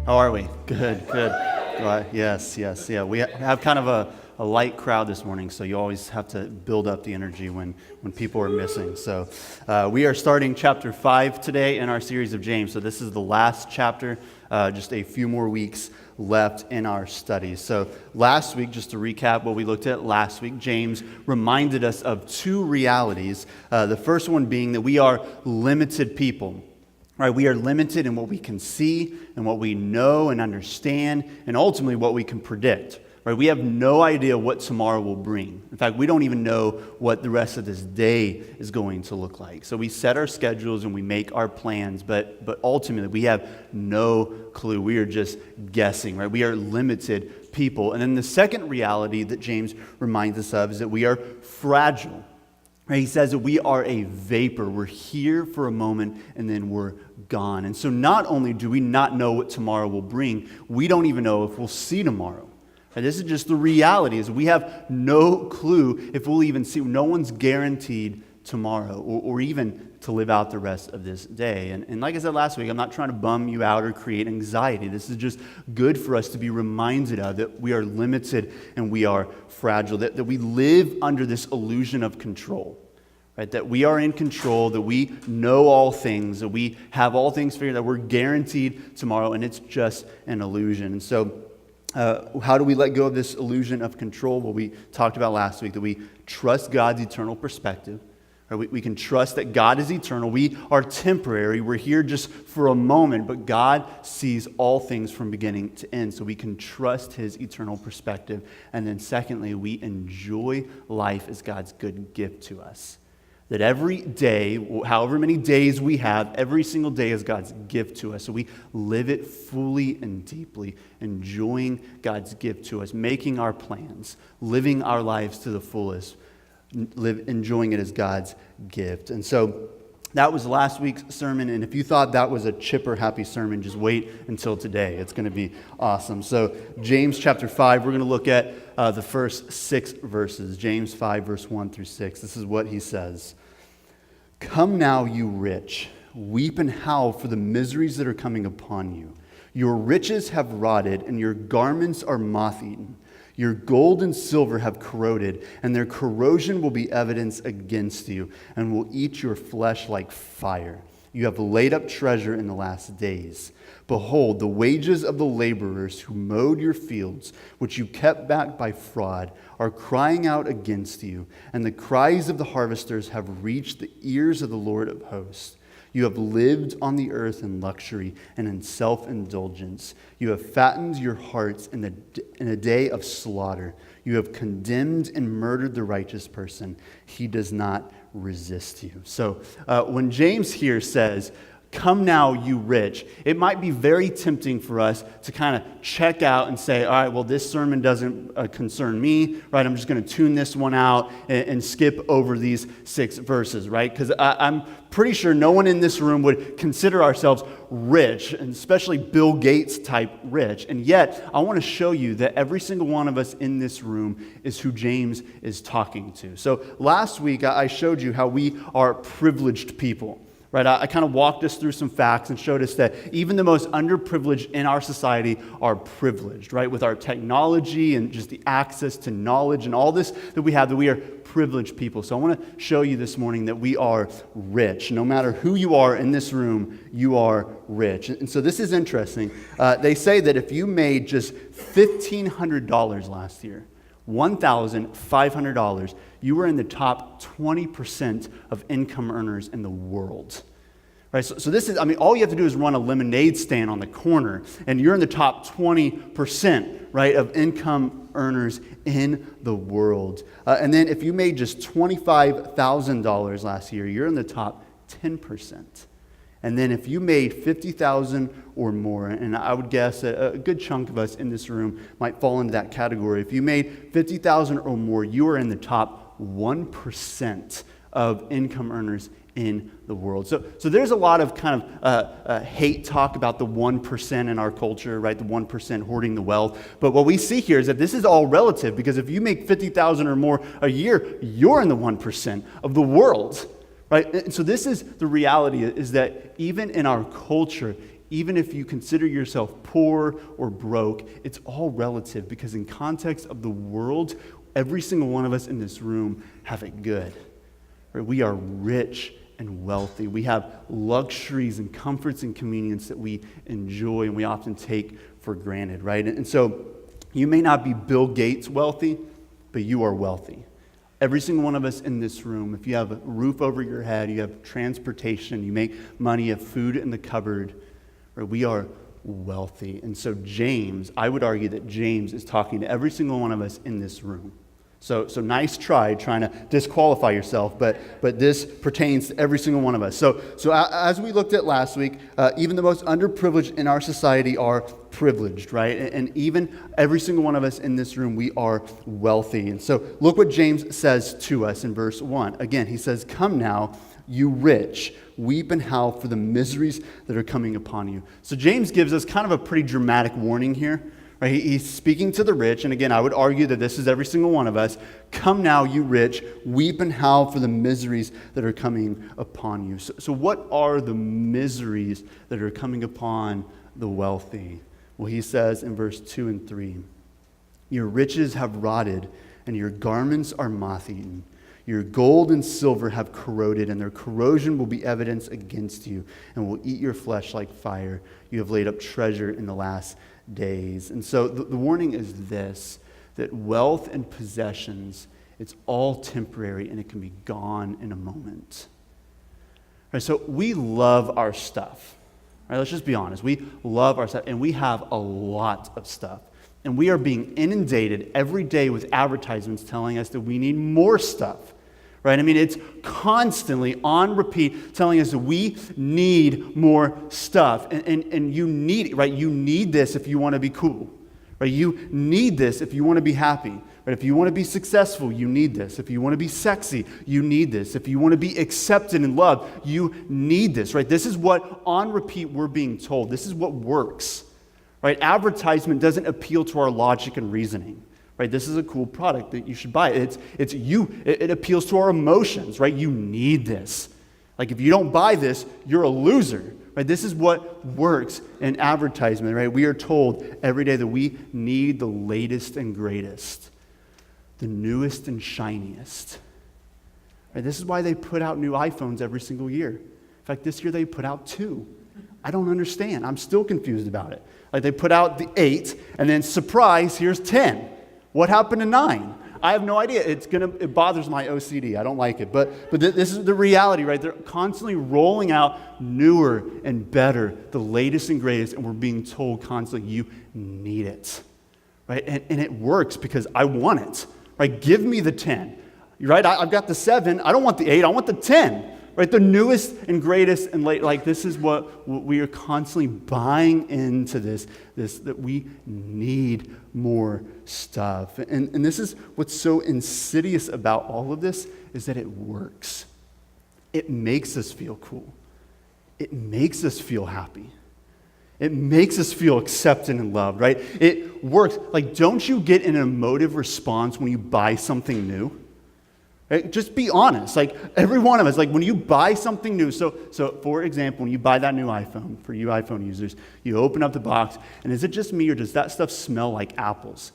How are we? Good, good. Yes. Yeah. We have kind of a light crowd this morning, so you always have to build up the energy when people are missing. So we are starting chapter 5 today in our series of James. So this is the last chapter, just a few more weeks left in our studies. So last week, just to recap what we looked at last week, James reminded us of two realities. The first one being that we are limited people. Right, we are limited in what we can see and what we know and understand and ultimately what we can predict. Right, we have no idea what tomorrow will bring. In fact, we don't even know what the rest of this day is going to look like. So we set our schedules and we make our plans, but ultimately we have no clue. We are just guessing, right? We are limited people. And then the second reality that James reminds us of is that we are fragile. Right, he says that we are a vapor. We're here for a moment and then we're gone. And so not only do we not know what tomorrow will bring, we don't even know if we'll see tomorrow. Right, this is just the reality, is we have no clue if we'll even see. No one's guaranteed tomorrow or even to live out the rest of this day. And like I said last week, I'm not trying to bum you out or create anxiety. This is just good for us to be reminded of, that we are limited and we are fragile, that we live under this illusion of control, right? That we are in control, that we know all things, that we have all things figured out, that we're guaranteed tomorrow, and it's just an illusion. And so how do we let go of this illusion of control? Well, we talked about last week that we trust God's eternal perspective. Right? We can trust that God is eternal. We are temporary. We're here just for a moment, but God sees all things from beginning to end. So we can trust His eternal perspective. And then secondly, we enjoy life as God's good gift to us. That every day, however many days we have, every single day is God's gift to us. So we live it fully and deeply, enjoying God's gift to us, making our plans, living our lives to the fullest, enjoying it as God's gift. And so that was last week's sermon, and if you thought that was a chipper happy sermon, just wait until today. It's going to be awesome. So James chapter 5, we're going to look at the first 6 verses. James 5, verse 1 through 6. This is what he says. "Come now, you rich, weep and howl for the miseries that are coming upon you. Your riches have rotted, and your garments are moth-eaten. Your gold and silver have corroded, and their corrosion will be evidence against you, and will eat your flesh like fire. You have laid up treasure in the last days. Behold, the wages of the laborers who mowed your fields, which you kept back by fraud, are crying out against you, and the cries of the harvesters have reached the ears of the Lord of hosts. You have lived on the earth in luxury and in self-indulgence. You have fattened your hearts in a day of slaughter. You have condemned and murdered the righteous person. He does not resist you." So when James here says, "Come now, you rich," it might be very tempting for us to kind of check out and say, all right, well, this sermon doesn't concern me, right? I'm just going to tune this one out and skip over these 6 verses, right? Because I'm pretty sure no one in this room would consider ourselves rich, and especially Bill Gates type rich. And yet, I want to show you that every single one of us in this room is who James is talking to. So last week, I showed you how we are privileged people. Right, I kind of walked us through some facts and showed us that even the most underprivileged in our society are privileged, right? With our technology and just the access to knowledge and all this that we have, that we are privileged people. So I want to show you this morning that we are rich. No matter who you are in this room, you are rich. And so this is interesting. They say that if you made just $1,500 last year, $1,500, you were in the top 20% of income earners in the world. Right? So this is, all you have to do is run a lemonade stand on the corner, and you're in the top 20%, right, of income earners in the world. And then if you made just $25,000 last year, you're in the top 10%. And then if you made $50,000 or more, and I would guess that a good chunk of us in this room might fall into that category. If you made $50,000 or more, you are in the top 1% of income earners in the world. So there's a lot of kind of hate talk about the 1% in our culture, right? The 1% hoarding the wealth. But what we see here is that this is all relative, because if you make $50,000 or more a year, you're in the 1% of the world. Right? And so this is the reality, is that even in our culture, even if you consider yourself poor or broke, it's all relative because in context of the world, every single one of us in this room have it good. Right? We are rich and wealthy. We have luxuries and comforts and convenience that we enjoy and we often take for granted, right? And so you may not be Bill Gates wealthy, but you are wealthy. Every single one of us in this room, if you have a roof over your head, you have transportation, you make money, you have food in the cupboard, right? We are wealthy. And so James, I would argue that James is talking to every single one of us in this room. So nice try trying to disqualify yourself, but this pertains to every single one of us. So as we looked at last week, even the most underprivileged in our society are privileged, right? And even every single one of us in this room, we are wealthy. And so look what James says to us in verse 1. Again, he says, "Come now, you rich, weep and howl for the miseries that are coming upon you." So James gives us kind of a pretty dramatic warning here. Right? He's speaking to the rich, and again, I would argue that this is every single one of us. "Come now, you rich, weep and howl for the miseries that are coming upon you." So what are the miseries that are coming upon the wealthy? Well, he says in verse 2 and 3, "Your riches have rotted, and your garments are moth-eaten. Your gold and silver have corroded, and their corrosion will be evidence against you, and will eat your flesh like fire. You have laid up treasure in the last days." And so the warning is this, that wealth and possessions, it's all temporary and it can be gone in a moment. Right, so we love our stuff. Right, let's just be honest. We love our stuff and we have a lot of stuff. And we are being inundated every day with advertisements telling us that we need more stuff. Right? I mean, it's constantly on repeat telling us that we need more stuff. And you need it, right? You need this if you want to be cool. Right? You need this if you want to be happy. Right? If you want to be successful, you need this. If you want to be sexy, you need this. If you want to be accepted and loved, you need this. Right? This is what on repeat we're being told. This is what works. Right? Advertisement doesn't appeal to our logic and reasoning. Right, this is a cool product that you should buy. It appeals to our emotions, right? You need this. Like if you don't buy this, you're a loser. Right? This is what works in advertisement, right? We are told every day that we need the latest and greatest, the newest and shiniest. Right? This is why they put out new iPhones every single year. In fact, this year they put out 2. I don't understand. I'm still confused about it. Like they put out the 8, and then surprise, here's 10. What happened to 9? I have no idea. It bothers my OCD. I don't like it. But this is the reality, right? They're constantly rolling out newer and better, the latest and greatest, and we're being told constantly, you need it. Right? And it works because I want it. Right? Give me the 10. Right? I've got the 7. I don't want the 8. I want the 10. Right? The newest and greatest and late. Like this is what we are constantly buying into this that we need more stuff. And this is what's so insidious about all of this is that it works. It makes us feel cool. It makes us feel happy. It makes us feel accepted and loved, right? It works. Like, don't you get an emotive response when you buy something new? Right? Just be honest. Like every one of us, like when you buy something new, so for example, when you buy that new iPhone, for you iPhone users, you open up the box, and is it just me or does that stuff smell like apples?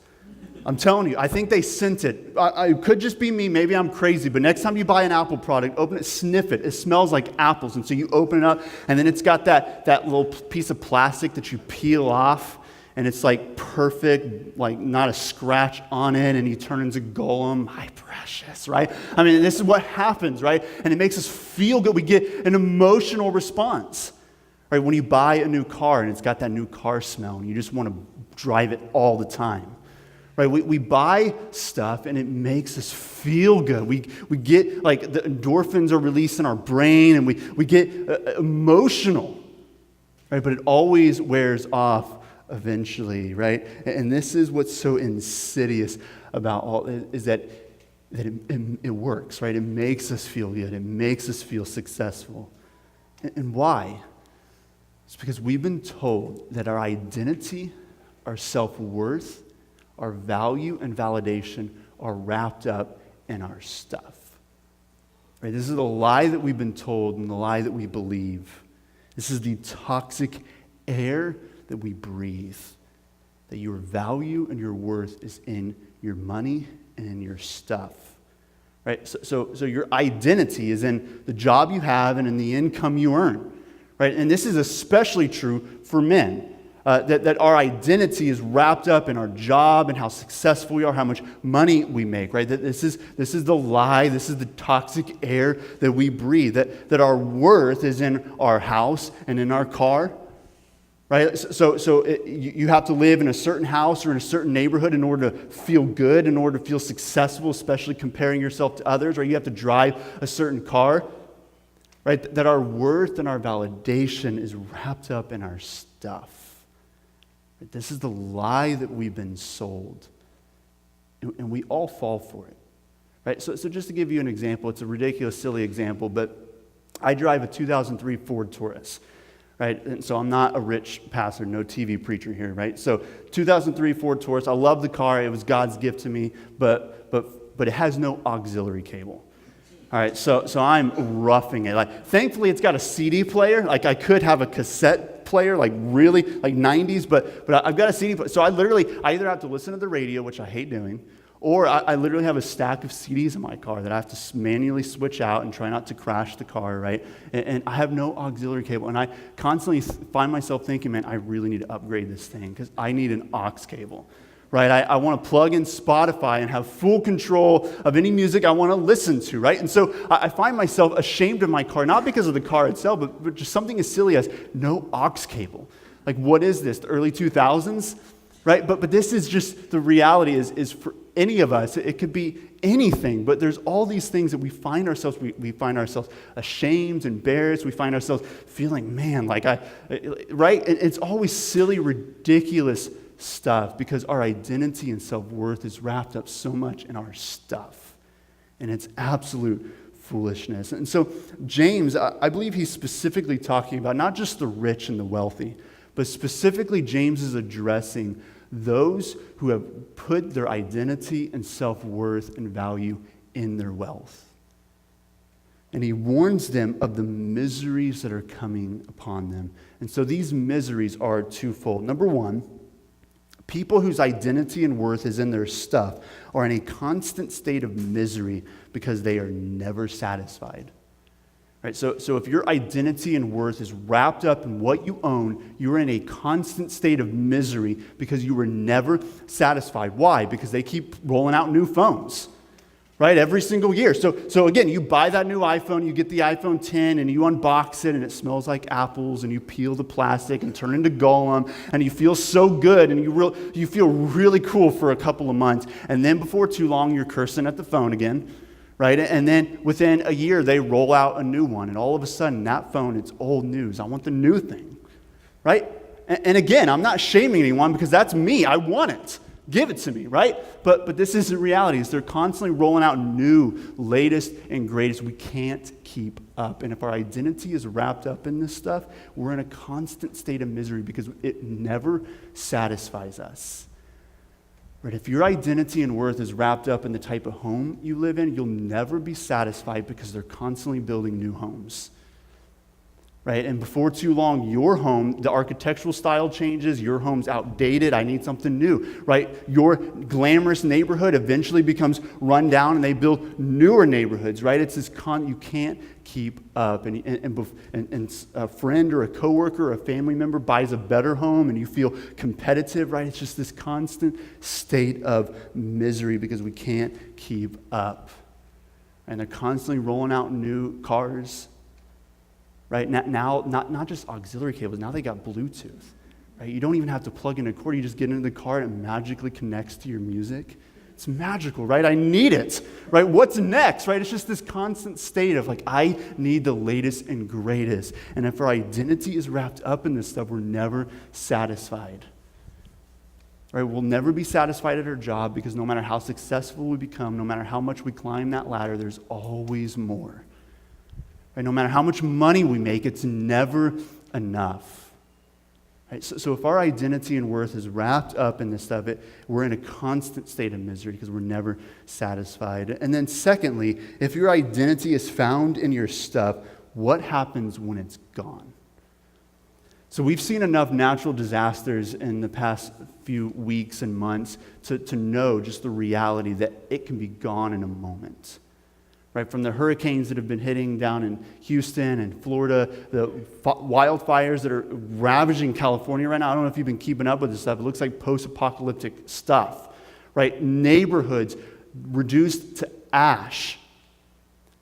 I'm telling you, I think they sent it. It could just be me, maybe I'm crazy, but next time you buy an Apple product, open it, sniff it. It smells like apples. And so you open it up, and then it's got that little piece of plastic that you peel off, and it's like perfect, like not a scratch on it, and you turn into Gollum. My precious, right? I mean, this is what happens, right? And it makes us feel good. We get an emotional response, right? When you buy a new car and it's got that new car smell, and you just want to drive it all the time, right? We buy stuff and it makes us feel good. We get, like, the endorphins are released in our brain, and we get emotional, right? But it always wears off eventually, right? And this is what's so insidious about all is that it works, right? It makes us feel good. It makes us feel successful. And why? It's because we've been told that our identity, our self-worth, our value and validation are wrapped up in our stuff. Right? This is the lie that we've been told and the lie that we believe. This is the toxic air that we breathe, that your value and your worth is in your money and in your stuff. Right? So your identity is in the job you have and in the income you earn. Right? And this is especially true for men. That our identity is wrapped up in our job and how successful we are, how much money we make, right? That this is the lie, this is the toxic air that we breathe, that our worth is in our house and in our car, right? You have to live in a certain house or in a certain neighborhood in order to feel good, in order to feel successful, especially comparing yourself to others, or you have to drive a certain car, right? That our worth and our validation is wrapped up in our stuff. This is the lie that we've been sold, and we all fall for it, right? So just to give you an example, it's a ridiculous, silly example, but I drive a 2003 Ford Taurus, right? And so I'm not a rich pastor, no TV preacher here, right? So 2003 Ford Taurus, I love the car. It was God's gift to me, but it has no auxiliary cable. All right, so I'm roughing it. Like, thankfully, it's got a CD player. Like, I could have a cassette player, like really, like 90s, but I've got a CD player. So I either have to listen to the radio, which I hate doing, or I literally have a stack of CDs in my car that I have to manually switch out and try not to crash the car, right? And I have no auxiliary cable. And I constantly find myself thinking, man, I really need to upgrade this thing because I need an aux cable. Right, I want to plug in Spotify and have full control of any music I want to listen to, right? And so I find myself ashamed of my car, not because of the car itself, but just something as silly as no aux cable. Like, what is this, the early 2000s? Right, but this is just, the reality is for any of us, it could be anything, but there's all these things that we find ourselves ashamed, embarrassed, we find ourselves feeling, man, right? And it's always silly, ridiculous stuff because our identity and self-worth is wrapped up so much in our stuff, and it's absolute foolishness. And so James, I believe he's specifically talking about not just the rich and the wealthy, but specifically James is addressing those who have put their identity and self-worth and value in their wealth. And he warns them of the miseries that are coming upon them. And so these miseries are twofold. Number one, people whose identity and worth is in their stuff are in a constant state of misery because they are never satisfied. Right? So if your identity and worth is wrapped up in what you own, you're in a constant state of misery because you were never satisfied. Why? Because they keep rolling out new phones. Right? Every single year. So again, you buy that new iPhone, you get the iPhone 10, and you unbox it, and it smells like apples, and you peel the plastic and turn into Gollum, and you feel so good, and you feel really cool for a couple of months, and then before too long, you're cursing at the phone again, right? And then within a year, they roll out a new one, and all of a sudden, that phone, it's old news. I want the new thing, right? And again, I'm not shaming anyone because that's me. I want it. Give it to me, right? But this isn't reality. They're constantly rolling out new, latest, and greatest. We can't keep up. And if our identity is wrapped up in this stuff, we're in a constant state of misery because it never satisfies us. Right? If your identity and worth is wrapped up in the type of home you live in, you'll never be satisfied because they're constantly building new homes. Right? And before too long, your home, the architectural style changes, your home's outdated, I need something new, right? Your glamorous neighborhood eventually becomes run down and they build newer neighborhoods, right? It's this you can't keep up. And a friend or a coworker or a family member buys a better home and you feel competitive, right? It's just this constant state of misery because we can't keep up. And they're constantly rolling out new cars. Right? Now, not just auxiliary cables, now they got Bluetooth. Right? You don't even have to plug in a cord. You just get into the car and it magically connects to your music. It's magical, right? I need it. Right? What's next? Right? It's just this constant state of like, I need the latest and greatest. And if our identity is wrapped up in this stuff, we're never satisfied. Right? We'll never be satisfied at our job because no matter how successful we become, no matter how much we climb that ladder, there's always more. Right? No matter how much money we make, it's never enough. Right? So if our identity and worth is wrapped up in this stuff, we're in a constant state of misery because we're never satisfied. And then secondly, if your identity is found in your stuff, what happens when it's gone? So we've seen enough natural disasters in the past few weeks and months to know just the reality that it can be gone in a moment. Right? From the hurricanes that have been hitting down in Houston and Florida, the wildfires that are ravaging California right now. I don't know if you've been keeping up with this stuff. It looks like post-apocalyptic stuff. Right? Neighborhoods reduced to ash.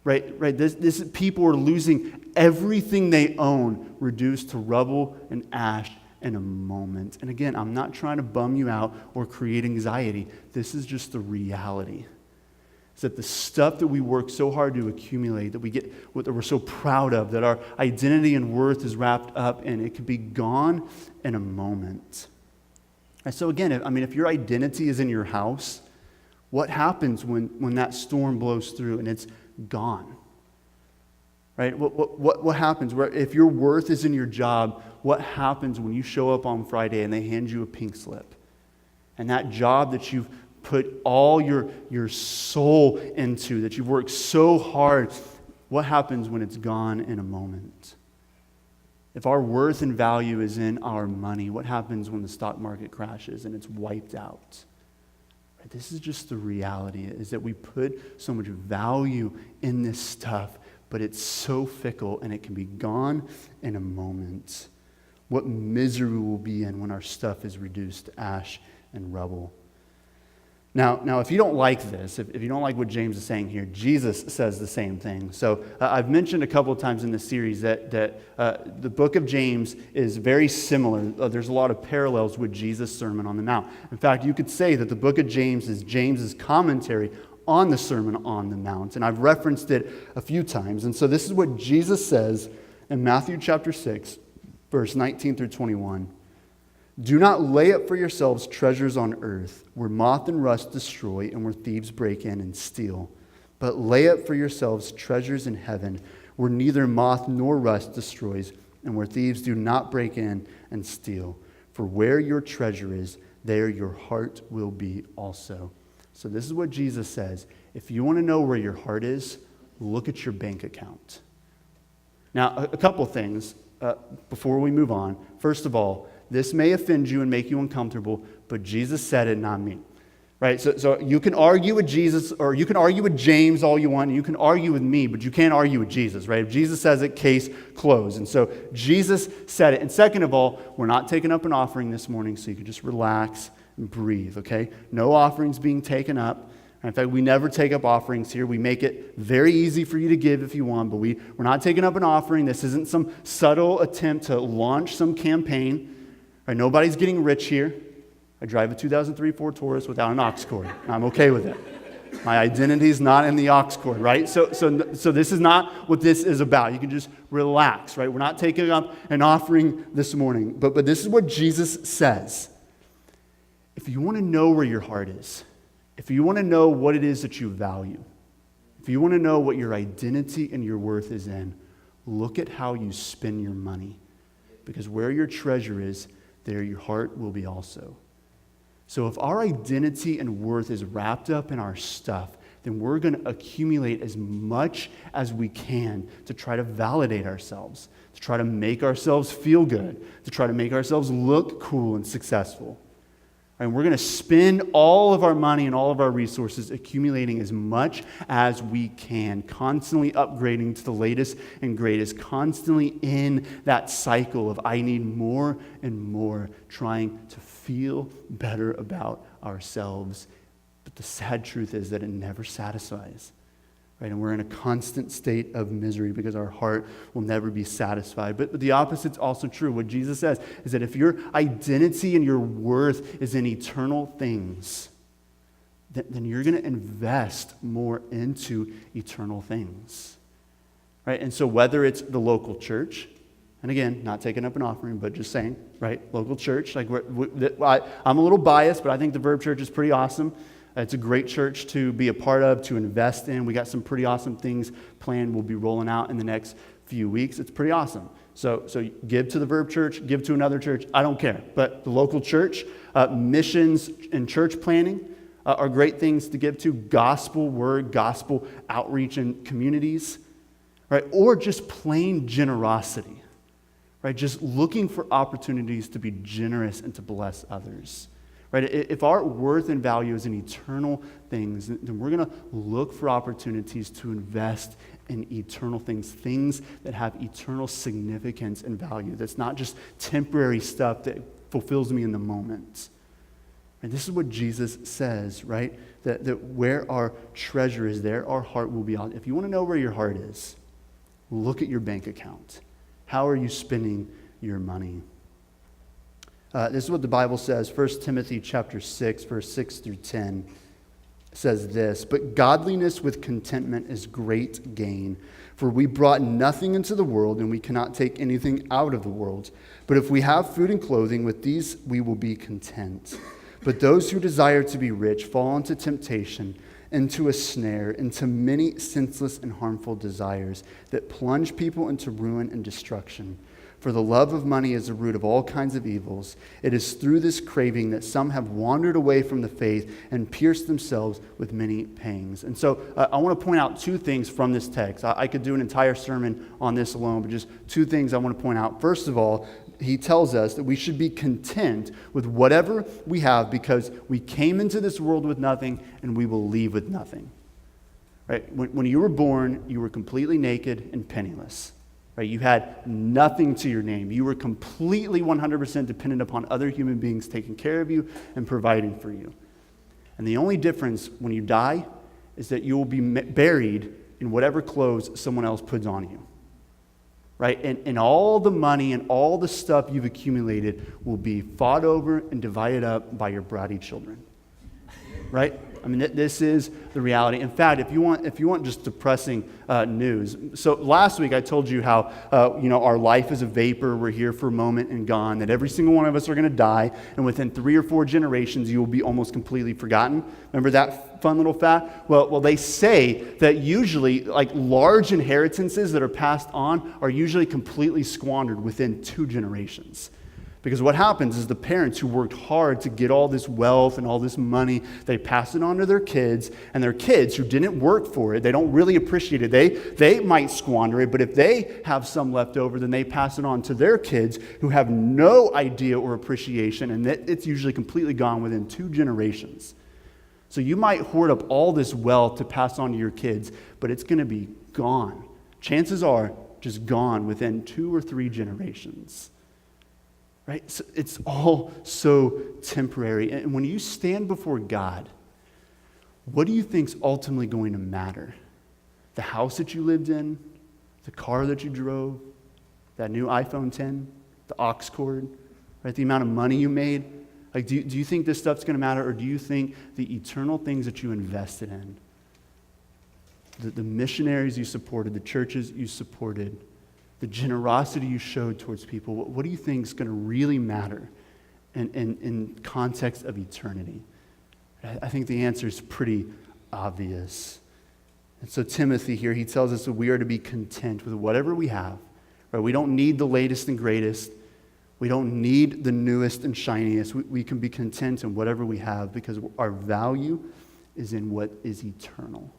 Right? This people are losing everything they own, reduced to rubble and ash in a moment. And again, I'm not trying to bum you out or create anxiety. This is just the reality. It's that the stuff that we work so hard to accumulate, that we get, what we're so proud of, that our identity and worth is wrapped up in, it could be gone in a moment. And so again, if your identity is in your house, what happens when that storm blows through and it's gone? Right? What happens? If your worth is in your job, what happens when you show up on Friday and they hand you a pink slip? And that job that you've put all your soul into, that you've worked so hard, what happens when it's gone in a moment? If our worth and value is in our money, what happens when the stock market crashes and it's wiped out? Right? This is just the reality, is that we put so much value in this stuff, but it's so fickle and it can be gone in a moment. What misery we'll be in when our stuff is reduced to ash and rubble. Now, if you don't like this, if you don't like what James is saying here, Jesus says the same thing. So I've mentioned a couple of times in this series that the book of James is very similar. There's a lot of parallels with Jesus' Sermon on the Mount. In fact, you could say that the book of James is James's commentary on the Sermon on the Mount. And I've referenced it a few times. And so this is what Jesus says in Matthew chapter 6, verse 19 through 21. Do not lay up for yourselves treasures on earth, where moth and rust destroy and where thieves break in and steal. But lay up for yourselves treasures in heaven, where neither moth nor rust destroys and where thieves do not break in and steal. For where your treasure is, there your heart will be also. So this is what Jesus says. If you want to know where your heart is, look at your bank account. Now, a couple things before we move on. First of all, this may offend you and make you uncomfortable, but Jesus said it, not me. Right? So you can argue with Jesus, or you can argue with James all you want, and you can argue with me, but you can't argue with Jesus, right? If Jesus says it, case closed. And so Jesus said it. And second of all, we're not taking up an offering this morning, so you can just relax and breathe, okay? No offerings being taken up. In fact, we never take up offerings here. We make it very easy for you to give if you want, but we're not taking up an offering. This isn't some subtle attempt to launch some campaign. Right? Nobody's getting rich here. I drive a 2003 Ford Taurus without an aux cord. I'm okay with it. My identity is not in the aux cord, right? So this is not what this is about. You can just relax, right? We're not taking up an offering this morning. But this is what Jesus says. If you want to know where your heart is, if you want to know what it is that you value, if you want to know what your identity and your worth is in, look at how you spend your money. Because where your treasure is, there your heart will be also. So if our identity and worth is wrapped up in our stuff, then we're going to accumulate as much as we can to try to validate ourselves, to try to make ourselves feel good, to try to make ourselves look cool and successful. And we're going to spend all of our money and all of our resources accumulating as much as we can, constantly upgrading to the latest and greatest, constantly in that cycle of I need more and more, trying to feel better about ourselves. But the sad truth is that it never satisfies. Right? And we're in a constant state of misery because our heart will never be satisfied. But the opposite's also true. What Jesus says is that if your identity and your worth is in eternal things, then you're going to invest more into eternal things. Right? And so whether it's the local church, and again, not taking up an offering, but just saying, right, local church. Like I'm a little biased, but I think the Verb Church is pretty awesome. It's a great church to be a part of, to invest in. We got some pretty awesome things planned. We'll be rolling out in the next few weeks. It's pretty awesome. So give to the Verb Church, give to another church. I don't care. But the local church, missions and church planning are great things to give to. Gospel word, gospel outreach in communities, right? Or just plain generosity. right? Just looking for opportunities to be generous and to bless others, right? If our worth and value is in eternal things, then we're going to look for opportunities to invest in eternal things, things that have eternal significance and value. That's not just temporary stuff that fulfills me in the moment. And this is what Jesus says, right? That where our treasure is, there our heart will be. If you want to know where your heart is, look at your bank account. How are you spending your money? This is what the Bible says. 1 Timothy chapter 6, verse 6 through 10 says this, "But godliness with contentment is great gain. For we brought nothing into the world, and we cannot take anything out of the world. But if we have food and clothing, with these we will be content. But those who desire to be rich fall into temptation, into a snare, into many senseless and harmful desires that plunge people into ruin and destruction. For the love of money is the root of all kinds of evils. It is through this craving that some have wandered away from the faith and pierced themselves with many pangs." And so I want to point out two things from this text. I could do an entire sermon on this alone, but just two things I want to point out. First of all, he tells us that we should be content with whatever we have because we came into this world with nothing and we will leave with nothing. Right? When you were born, you were completely naked and penniless. Right? You had nothing to your name. You were completely 100% dependent upon other human beings taking care of you and providing for you. And the only difference when you die is that you will be buried in whatever clothes someone else puts on you. Right? And all the money and all the stuff you've accumulated will be fought over and divided up by your bratty children. Right? I mean, this is the reality. In fact, if you want just depressing news, so last week I told you how our life is a vapor. We're here for a moment and gone. That every single one of us are going to die, and within 3 or 4 generations, you will be almost completely forgotten. Remember that fun little fact? Well, they say that usually, like large inheritances that are passed on, are usually completely squandered within 2 generations. Because what happens is the parents who worked hard to get all this wealth and all this money, they pass it on to their kids, and their kids who didn't work for it, they don't really appreciate it. They might squander it, but if they have some left over, then they pass it on to their kids who have no idea or appreciation, and it's usually completely gone within 2 generations. So you might hoard up all this wealth to pass on to your kids, but it's going to be gone. Chances are just gone within 2 or 3 generations. Right? So it's all so temporary. And when you stand before God, what do you think's ultimately going to matter? The house that you lived in? The car that you drove? That new iPhone 10? The aux cord? Right? The amount of money you made? Like, do you think this stuff's going to matter, or do you think the eternal things that you invested in, the missionaries you supported, the churches you supported, the generosity you showed towards people, what do you think is going to really matter in context of eternity? I think the answer is pretty obvious. And so Timothy here, he tells us that we are to be content with whatever we have. Right? We don't need the latest and greatest. We don't need the newest and shiniest. We can be content in whatever we have because our value is in what is eternal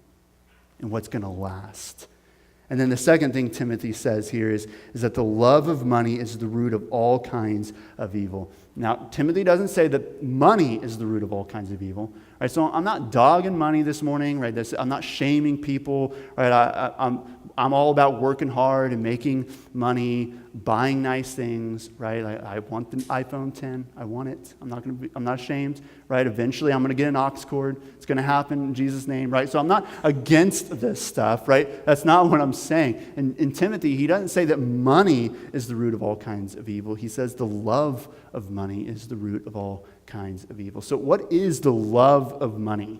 and what's going to last. And then the second thing Timothy says here is that the love of money is the root of all kinds of evil. Now, Timothy doesn't say that money is the root of all kinds of evil. Right? So I'm not dogging money this morning. Right? I'm not shaming people. Right? I'm all about working hard and making money, buying nice things. Right? I want the iPhone 10. I want it. I'm not ashamed. Right? Eventually, I'm going to get an aux cord. It's going to happen in Jesus' name. Right? So I'm not against this stuff. Right? That's not what I'm saying. And in Timothy, he doesn't say that money is the root of all kinds of evil. He says the love of money is the root of all kinds of evil. So what is the love of money?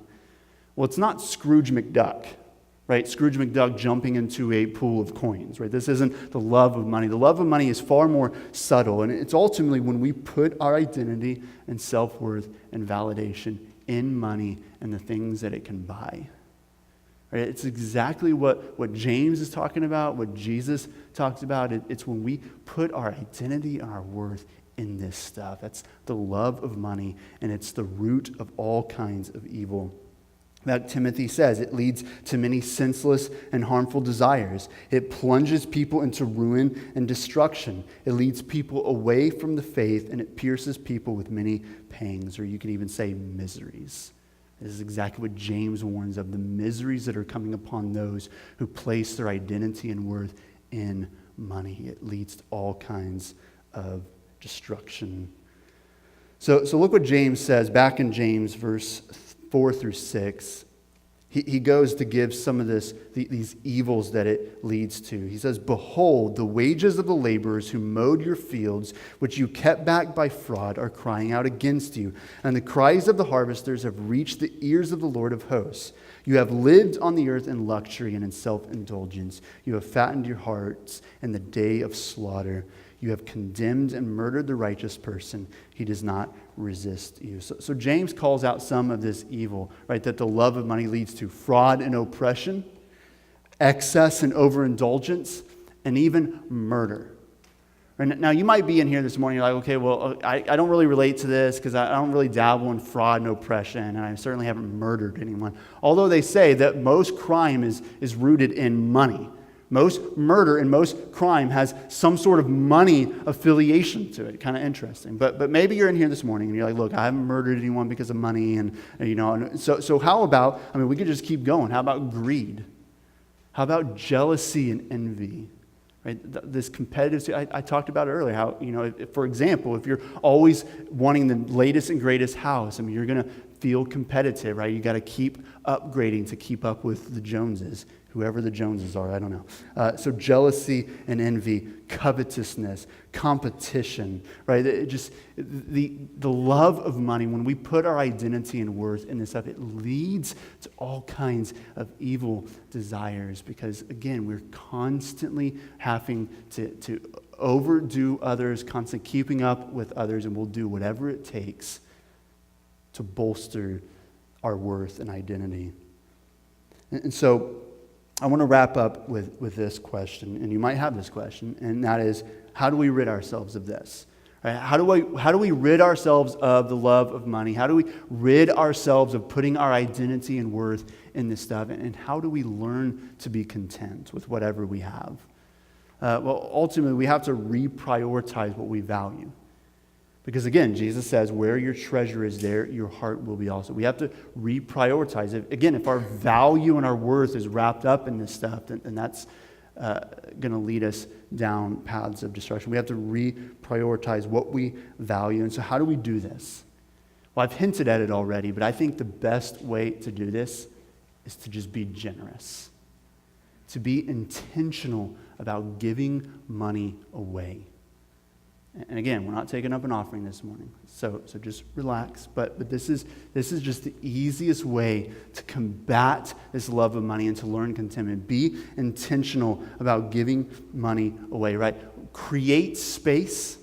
Well, it's not Scrooge McDuck, right? Scrooge McDuck jumping into a pool of coins, right? This isn't the love of money. The love of money is far more subtle, and it's ultimately when we put our identity and self-worth and validation in money and the things that it can buy. Right? It's exactly what James is talking about, what Jesus talks about. It's when we put our identity and our worth in this stuff. That's the love of money, and it's the root of all kinds of evil. Like Timothy says, it leads to many senseless and harmful desires. It plunges people into ruin and destruction. It leads people away from the faith, and it pierces people with many pangs, or you can even say miseries. This is exactly what James warns of, the miseries that are coming upon those who place their identity and worth in money. It leads to all kinds of destruction. So look what James says back in James verse 4 through 6. He goes to give some of these evils that it leads to. He says, "Behold, the wages of the laborers who mowed your fields, which you kept back by fraud, are crying out against you. And the cries of the harvesters have reached the ears of the Lord of hosts. You have lived on the earth in luxury and in self-indulgence. You have fattened your hearts in the day of slaughter. You have condemned and murdered the righteous person. He does not resist you." So James calls out some of this evil, right, that the love of money leads to: fraud and oppression, excess and overindulgence, and even murder. And now you might be in here this morning, you're like, okay, well, I don't really relate to this because I don't really dabble in fraud and oppression, and I certainly haven't murdered anyone. Although they say that most crime is rooted in money. Most murder and most crime has some sort of money affiliation to it. Kind of interesting. But maybe you're in here this morning and you're like, look, I haven't murdered anyone because of money. And so how about, we could just keep going. How about greed? How about jealousy and envy? Right? This competitive, I talked about it earlier, how, for example, if you're always wanting the latest and greatest house, you're going to feel competitive, right? You got to keep upgrading to keep up with the Joneses. Whoever the Joneses are, I don't know. So jealousy and envy, covetousness, competition, right? The love of money, when we put our identity and worth in this stuff, it leads to all kinds of evil desires because, again, we're constantly having to overdo others, constantly keeping up with others, and we'll do whatever it takes to bolster our worth and identity. And so I want to wrap up with this question, and you might have this question, and that is, how do we rid ourselves of this? Right? How do we rid ourselves of the love of money? How do we rid ourselves of putting our identity and worth in this stuff? And how do we learn to be content with whatever we have? Well, ultimately, we have to reprioritize what we value. Because again, Jesus says, where your treasure is, there your heart will be also. We have to reprioritize it. Again, if our value and our worth is wrapped up in this stuff, then that's going to lead us down paths of destruction. We have to reprioritize what we value. And so how do we do this? Well, I've hinted at it already, but I think the best way to do this is to just be generous. To be intentional about giving money away. And again, we're not taking up an offering this morning, so just relax. But this is just the easiest way to combat this love of money and to learn contentment. Be intentional about giving money away, right? Create space,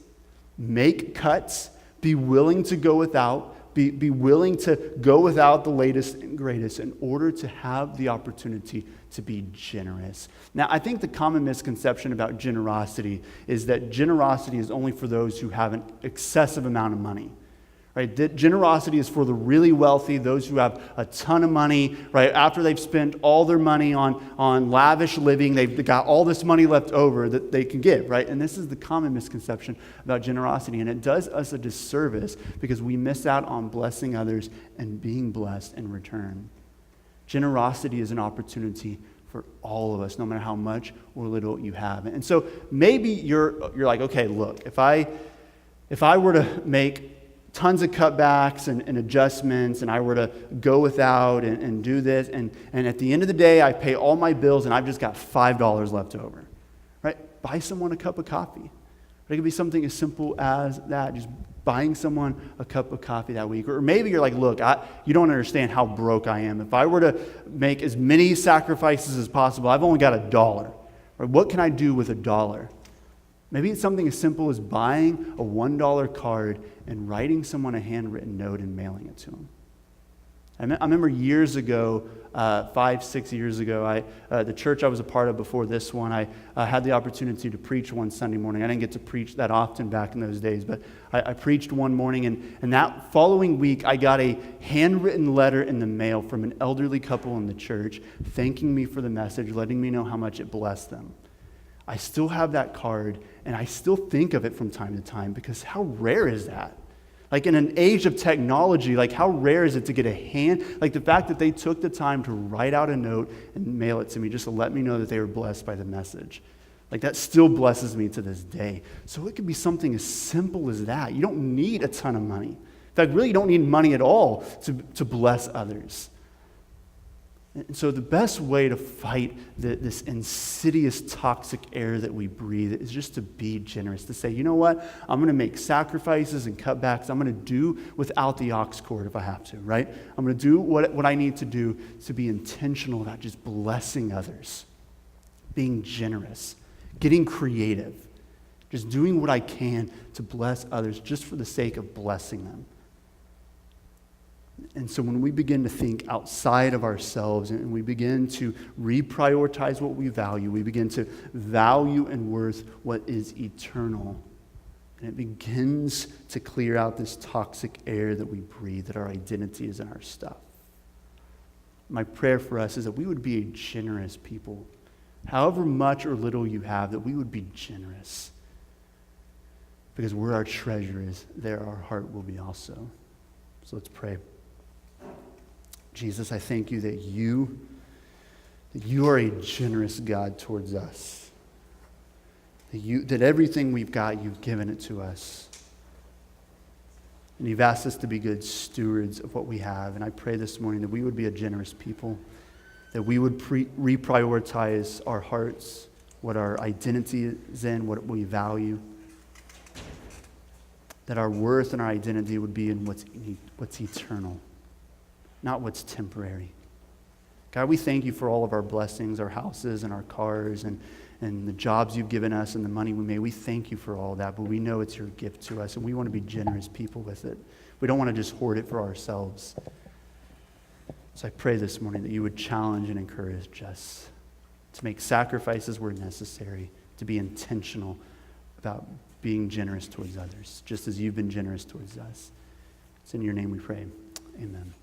make cuts, be willing to go without, be willing to go without the latest and greatest in order to have the opportunity to be generous. Now, I think the common misconception about generosity is that generosity is only for those who have an excessive amount of money. Right? That generosity is for the really wealthy, those who have a ton of money, right? After they've spent all their money on lavish living, they've got all this money left over that they can give, right? And this is the common misconception about generosity, and it does us a disservice because we miss out on blessing others and being blessed in return. Generosity is an opportunity for all of us, no matter how much or little you have. And so maybe you're like, okay, look, if I were to make tons of cutbacks and adjustments, and I were to go without and do this, and at the end of the day, I pay all my bills, and I've just got $5 left over, right? Buy someone a cup of coffee. It could be something as simple as that, just buying someone a cup of coffee that week. Or maybe you're like, look, you don't understand how broke I am. If I were to make as many sacrifices as possible, I've only got $1. Right? What can I do with $1? Maybe it's something as simple as buying a $1 card and writing someone a handwritten note and mailing it to them. I remember years ago, 5, 6 years ago, the church I was a part of before this one, I had the opportunity to preach one Sunday morning. I didn't get to preach that often back in those days, but I preached one morning, and that following week, I got a handwritten letter in the mail from an elderly couple in the church thanking me for the message, letting me know how much it blessed them. I still have that card, and I still think of it from time to time, because how rare is that? Like in an age of technology, like how rare is it to get like the fact that they took the time to write out a note and mail it to me just to let me know that they were blessed by the message. Like that still blesses me to this day. So it could be something as simple as that. You don't need a ton of money. In fact, really you don't need money at all to bless others. And so the best way to fight this insidious toxic air that we breathe is just to be generous, to say, you know what, I'm going to make sacrifices and cutbacks. I'm going to do without the aux cord if I have to, right? I'm going to do what I need to do to be intentional about just blessing others, being generous, getting creative, just doing what I can to bless others just for the sake of blessing them. And so when we begin to think outside of ourselves and we begin to reprioritize what we value, we begin to value and worth what is eternal. And it begins to clear out this toxic air that we breathe, that our identity is in our stuff. My prayer for us is that we would be a generous people. However much or little you have, that we would be generous. Because where our treasure is, there our heart will be also. So let's pray. Jesus, I thank you that you are a generous God towards us. That everything we've got, you've given it to us. And you've asked us to be good stewards of what we have. And I pray this morning that we would be a generous people, that we would reprioritize our hearts, what our identity is in, what we value. That our worth and our identity would be in what's eternal, not what's temporary. God, we thank you for all of our blessings, our houses and our cars and the jobs you've given us and the money we made. We thank you for all that, but we know it's your gift to us, and we want to be generous people with it. We don't want to just hoard it for ourselves. So I pray this morning that you would challenge and encourage us to make sacrifices where necessary, to be intentional about being generous towards others, just as you've been generous towards us. It's in your name we pray. Amen.